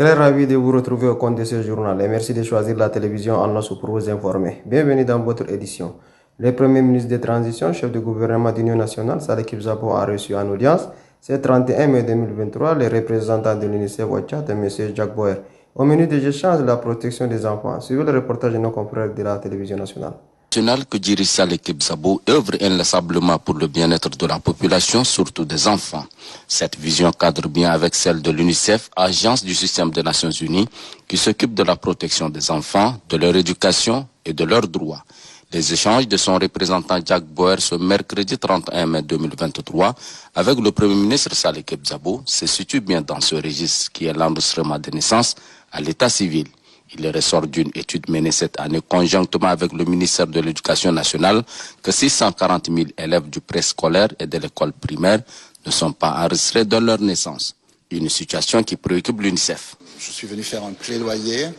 Très ravi de vous retrouver au compte de ce journal et merci de choisir la télévision en noce pour vous informer. Bienvenue dans votre édition. Le Premier ministre de Transition, chef du gouvernement d'Union nationale, Saleh Kibzabo, a reçu en audience ce 31 mai 2023 les représentants de l'UNICEF au Tchad, M. Jacques Boer. Au menu des échanges de la protection des enfants, suivez le reportage de nos confrères de la télévision nationale. Que dirige Saleh Kibzabo œuvre inlassablement pour le bien-être de la population, surtout des enfants. Cette vision cadre bien avec celle de l'UNICEF, agence du système des Nations Unies, qui s'occupe de la protection des enfants, de leur éducation et de leurs droits. Les échanges de son représentant Jacques Boer ce mercredi 31 mai 2023 avec le Premier ministre Saleh Kibzabo se situent bien dans ce registre qui est l'enregistrement des naissances à l'état civil. Il ressort d'une étude menée cette année conjointement avec le ministère de l'Éducation nationale que 640 000 élèves du préscolaire et de l'école primaire ne sont pas enregistrés dans leur naissance. Une situation qui préoccupe l'UNICEF. Je suis venu faire un plaidoyer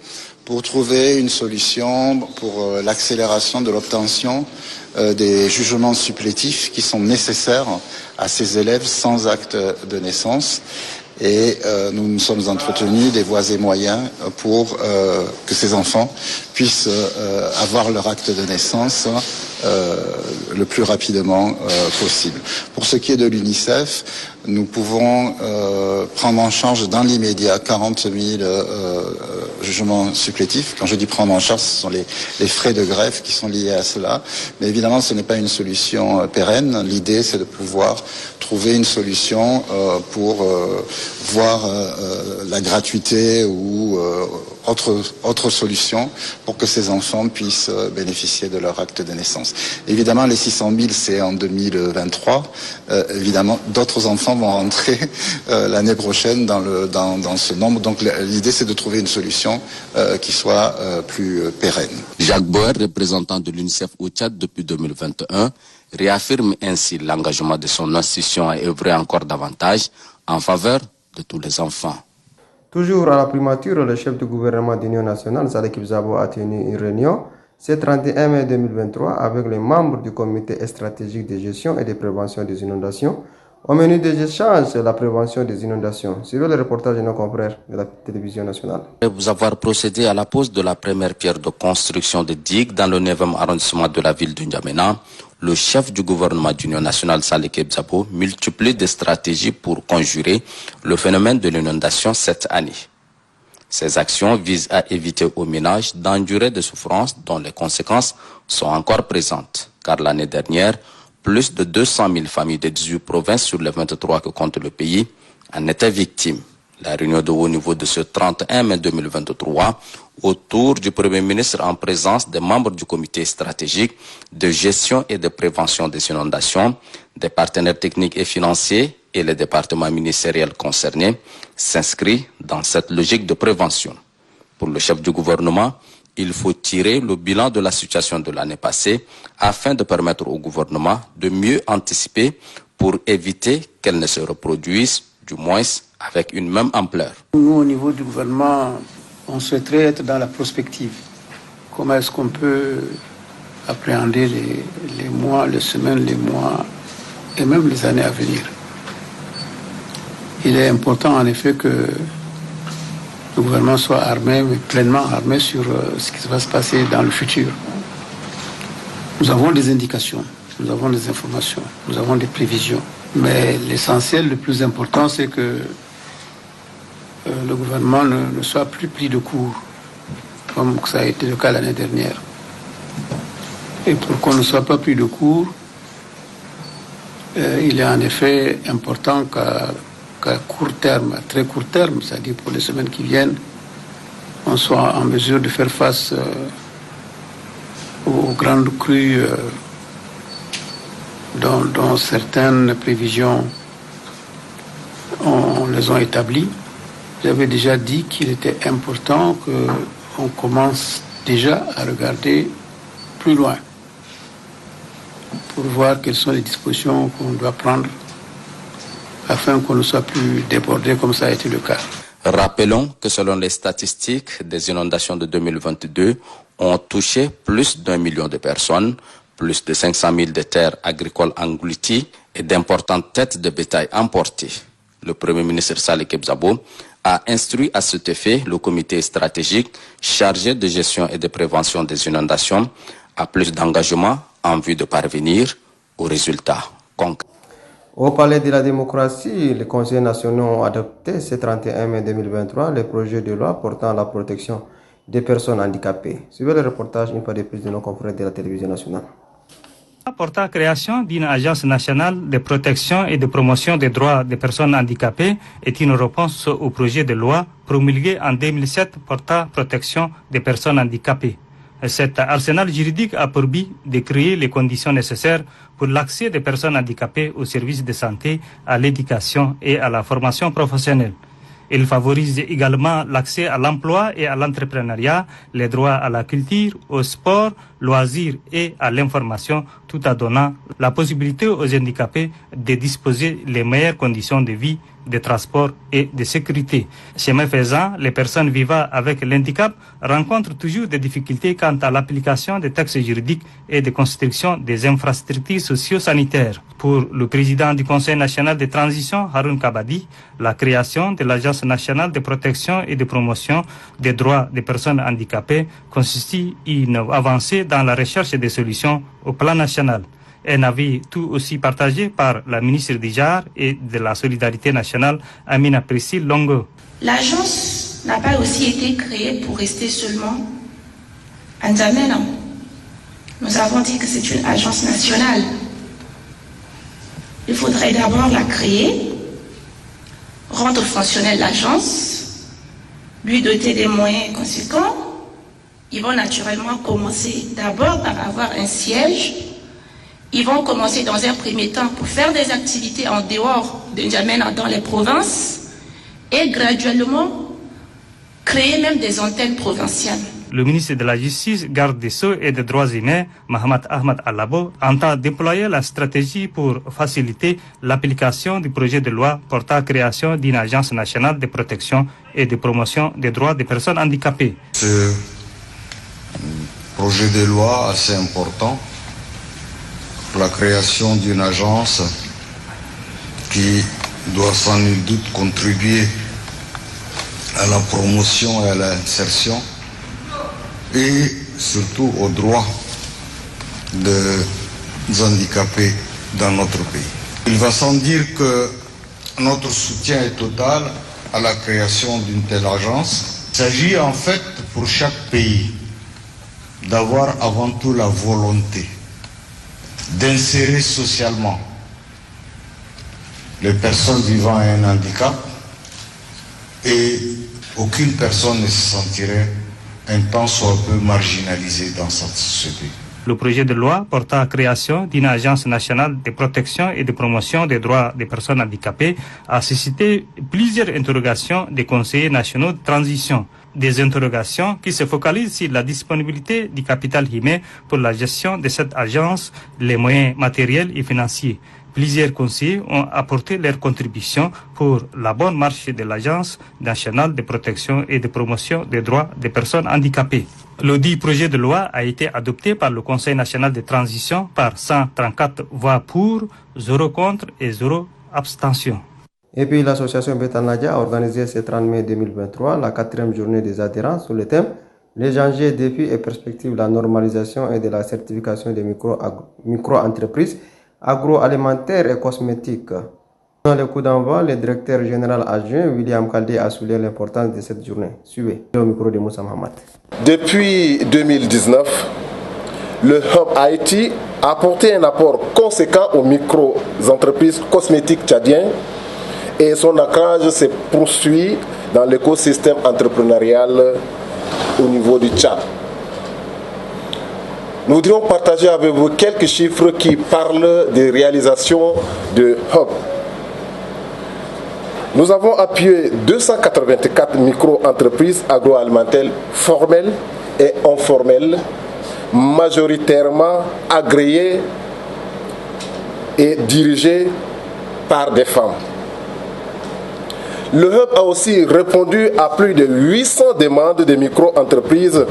pour trouver une solution pour l'accélération de l'obtention des jugements supplétifs qui sont nécessaires à ces élèves sans acte de naissance. Et nous nous sommes entretenus des voies et moyens pour que ces enfants puissent avoir leur acte de naissance le plus rapidement possible. Pour ce qui est de l'UNICEF, nous pouvons prendre en charge dans l'immédiat 40 000 jugements supplétifs. Quand je dis prendre en charge, ce sont les frais de greffe qui sont liés à cela. Mais évidemment, ce n'est pas une solution pérenne. L'idée, c'est de pouvoir trouver une solution pour voir la gratuité ou autre solution pour que ces enfants puissent bénéficier de leur acte de naissance. Évidemment, les 600 000, c'est en 2023. Évidemment, d'autres enfants vont rentrer l'année prochaine dans ce nombre. Donc l'idée, c'est de trouver une solution qui soit plus pérenne. Jacques Boer, représentant de l'UNICEF au Tchad depuis 2021, réaffirme ainsi l'engagement de son institution à œuvrer encore davantage en faveur de tous les enfants. Toujours à la primature, le chef du gouvernement d'Union nationale, Saleh Kibzabo, a tenu une réunion ce 31 mai 2023 avec les membres du comité stratégique de gestion et de prévention des inondations. Au menu des échanges, la prévention des inondations. Suivez le reportage de nos confrères de la télévision nationale. Vous avoir procédé à la pose de la première pierre de construction de digues dans le 9e arrondissement de la ville de N'Djamena, le chef du gouvernement d'Union nationale, Saleh Kibzabo, multiplie des stratégies pour conjurer le phénomène de l'inondation cette année. Ces actions visent à éviter aux ménages d'endurer des souffrances dont les conséquences sont encore présentes. Car l'année dernière, plus de 200 000 familles de 18 provinces sur les 23 que compte le pays en étaient victimes. La réunion de haut niveau de ce 31 mai 2023 autour du Premier ministre en présence des membres du comité stratégique de gestion et de prévention des inondations, des partenaires techniques et financiers et les départements ministériels concernés s'inscrit dans cette logique de prévention. Pour le chef du gouvernement, il faut tirer le bilan de la situation de l'année passée afin de permettre au gouvernement de mieux anticiper pour éviter qu'elle ne se reproduise, du moins avec une même ampleur. Nous, au niveau du gouvernement, on souhaiterait être dans la prospective. Comment est-ce qu'on peut appréhender les mois, les semaines, les mois et même les années à venir? Il est important en effet que le gouvernement soit armé, mais pleinement armé sur ce qui va se passer dans le futur. Nous avons des indications, nous avons des informations, nous avons des prévisions. Mais l'essentiel, le plus important, c'est que le gouvernement ne soit plus pris de court, comme ça a été le cas l'année dernière. Et pour qu'on ne soit pas pris de court, il est en effet important qu'à court terme, à très court terme, c'est-à-dire pour les semaines qui viennent, on soit en mesure de faire face aux grandes crues dont certaines prévisions on les ont établies. J'avais déjà dit qu'il était important qu'on commence déjà à regarder plus loin pour voir quelles sont les dispositions qu'on doit prendre afin qu'on ne soit plus débordé comme ça a été le cas. Rappelons que selon les statistiques des inondations de 2022, ont touché plus d'1 million de personnes, plus de 500 000 de terres agricoles englouties et d'importantes têtes de bétail emportées. Le Premier ministre Saleh Kebzabo a instruit à cet effet le comité stratégique chargé de gestion et de prévention des inondations à plus d'engagement en vue de parvenir aux résultats concrets. Au Palais de la démocratie, les conseils nationaux ont adopté ce 31 mai 2023 le projet de loi portant la protection des personnes handicapées. Suivez le reportage une fois de plus de nos confrères de la télévision nationale. Portant création d'une agence nationale de protection et de promotion des droits des personnes handicapées est une réponse au projet de loi promulgué en 2007 portant protection des personnes handicapées. Cet arsenal juridique a pour but de créer les conditions nécessaires pour l'accès des personnes handicapées aux services de santé, à l'éducation et à la formation professionnelle. Il favorise également l'accès à l'emploi et à l'entrepreneuriat, les droits à la culture, au sport, loisirs et à l'information, tout en donnant la possibilité aux handicapés de disposer des meilleures conditions de vie, de transport et de sécurité. Chemin faisant, les personnes vivant avec l'handicap rencontrent toujours des difficultés quant à l'application des textes juridiques et de construction des infrastructures socio-sanitaires. Pour le président du Conseil national de transition, Haroun Kabadi, la création de l'Agence nationale de protection et de promotion des droits des personnes handicapées constitue une avancée dans la recherche des solutions au plan national. Un avis tout aussi partagé par la ministre du Genre et de la Solidarité nationale, Amina Priscille Longo. L'agence n'a pas aussi été créée pour rester seulement en N'Djamena. Nous avons dit que c'est une agence nationale. Il faudrait d'abord la créer, rendre fonctionnelle l'agence, lui doter des moyens conséquents. Ils vont naturellement commencer d'abord par avoir un siège. Ils vont commencer dans un premier temps pour faire des activités en dehors de N'Djamena dans les provinces et graduellement créer même des antennes provinciales. Le ministre de la Justice, garde des Sceaux et des Droits humains, Mohamed Ahmad Alabo, entend déployer la stratégie pour faciliter l'application du projet de loi portant création d'une agence nationale de protection et de promotion des droits des personnes handicapées. Ce projet de loi assez important pour la création d'une agence qui doit sans nul doute contribuer à la promotion et à l'insertion et surtout aux droits des handicapés dans notre pays. Il va sans dire que notre soutien est total à la création d'une telle agence. Il s'agit en fait pour chaque pays d'avoir avant tout la volonté d'insérer socialement les personnes vivant à un handicap et aucune personne ne se sentirait un temps soit peu marginalisée dans cette société. Le projet de loi portant création d'une agence nationale de protection et de promotion des droits des personnes handicapées a suscité plusieurs interrogations des conseillers nationaux de transition. Des interrogations qui se focalisent sur la disponibilité du capital humain pour la gestion de cette agence, les moyens matériels et financiers. Plusieurs conseillers ont apporté leur contribution pour la bonne marche de l'Agence nationale de protection et de promotion des droits des personnes handicapées. Le dit projet de loi a été adopté par le Conseil national de transition par 134 voix pour, 0 contre et 0 abstention. Et puis l'association Betanadia a organisé ce 30 mai 2023 la 4e journée des adhérents sur le thème les enjeux, défis et perspectives de la normalisation et de la certification des micro-entreprises agroalimentaires et cosmétiques. Dans le coup d'envoi, le directeur général adjoint William Kaldé a souligné l'importance de cette journée. Suivez au micro de Moussa Mahamat. Depuis 2019, le Hub Haïti a apporté un apport conséquent aux micro-entreprises cosmétiques tchadiennes et son ancrage se poursuit dans l'écosystème entrepreneurial au niveau du Tchad. Nous voudrions partager avec vous quelques chiffres qui parlent des réalisations de Hub. Nous avons appuyé 284 micro-entreprises agroalimentaires formelles et informelles, majoritairement agréées et dirigées par des femmes. Le Hub a aussi répondu à plus de 800 demandes de micro-entreprises.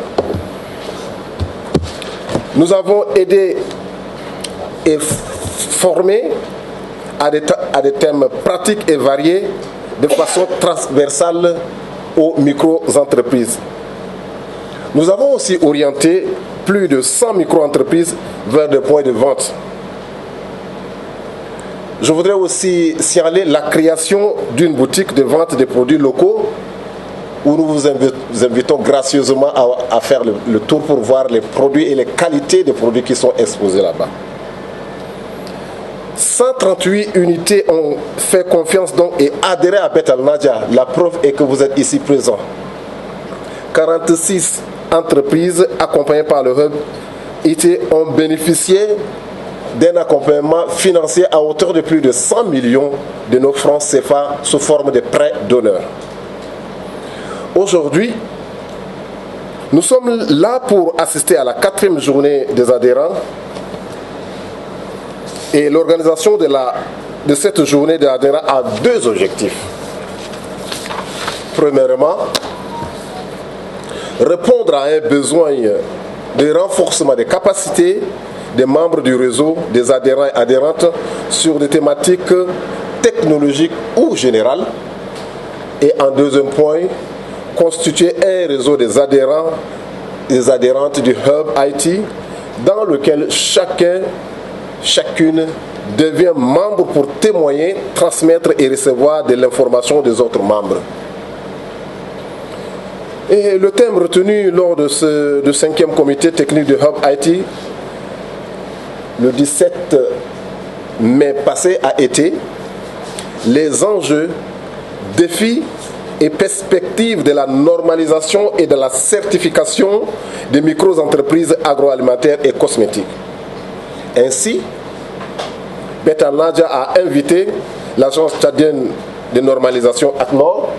Nous avons aidé et formé à des thèmes pratiques et variés de façon transversale aux micro-entreprises. Nous avons aussi orienté plus de 100 micro-entreprises vers des points de vente. Je voudrais aussi signaler la création d'une boutique de vente des produits locaux où nous vous invitons gracieusement à faire le tour pour voir les produits et les qualités des produits qui sont exposés là-bas. 138 unités ont fait confiance donc et adhéré à Bet Al Nadja. La preuve est que vous êtes ici présents. 46 entreprises accompagnées par le Hub IT ont bénéficié d'un accompagnement financier à hauteur de plus de 100 millions de nos francs CFA sous forme de prêts d'honneur. Aujourd'hui, nous sommes là pour assister à la 4e journée des adhérents et l'organisation de cette journée des adhérents a 2 objectifs. Premièrement, répondre à un besoin de renforcement des capacités des membres du réseau, des adhérents et adhérentes sur des thématiques technologiques ou générales. Et en deuxième point, constituer un réseau des adhérents et des adhérentes du Hub IT dans lequel chacune devient membre pour témoigner, transmettre et recevoir de l'information des autres membres. Et le thème retenu lors de ce 5e comité technique du Hub IT le 17 mai passé a été les enjeux, défis et perspectives de la normalisation et de la certification des micro-entreprises agroalimentaires et cosmétiques. Ainsi, Bet Al Nadja a invité l'agence tchadienne de normalisation ACNOR,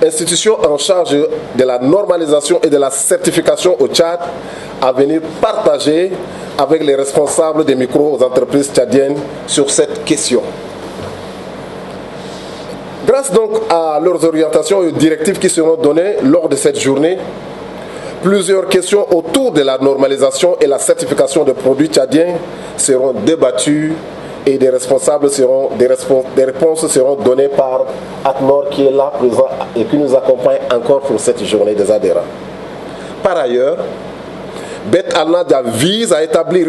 institution en charge de la normalisation et de la certification au Tchad, à venir partager avec les responsables des micro-entreprises tchadiennes sur cette question. Grâce donc à leurs orientations et aux directives qui seront données lors de cette journée, plusieurs questions autour de la normalisation et la certification des produits tchadiens seront débattues et des réponses seront données par ACNOR qui est là présent et qui nous accompagne encore pour cette journée des adhérents. Par ailleurs, Bet Al Nadja vise à établir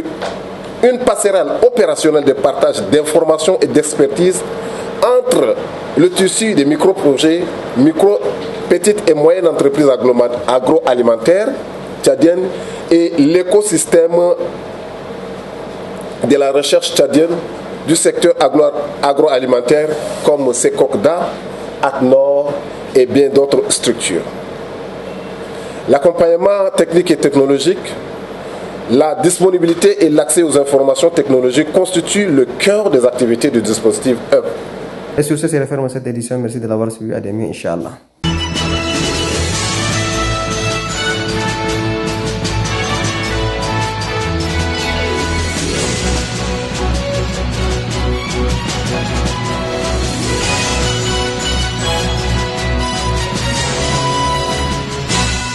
une passerelle opérationnelle de partage d'informations et d'expertise entre le tissu des micro-projets, petites et moyennes entreprises agroalimentaires tchadiennes et l'écosystème de la recherche tchadienne du secteur agroalimentaire comme Secocda, ACNOR et bien d'autres structures. L'accompagnement technique et technologique, la disponibilité et l'accès aux informations technologiques constituent le cœur des activités du dispositif Hub. Et sur ce, c'est la fin de cette édition. Merci de l'avoir suivi. À demain, Inch'Allah.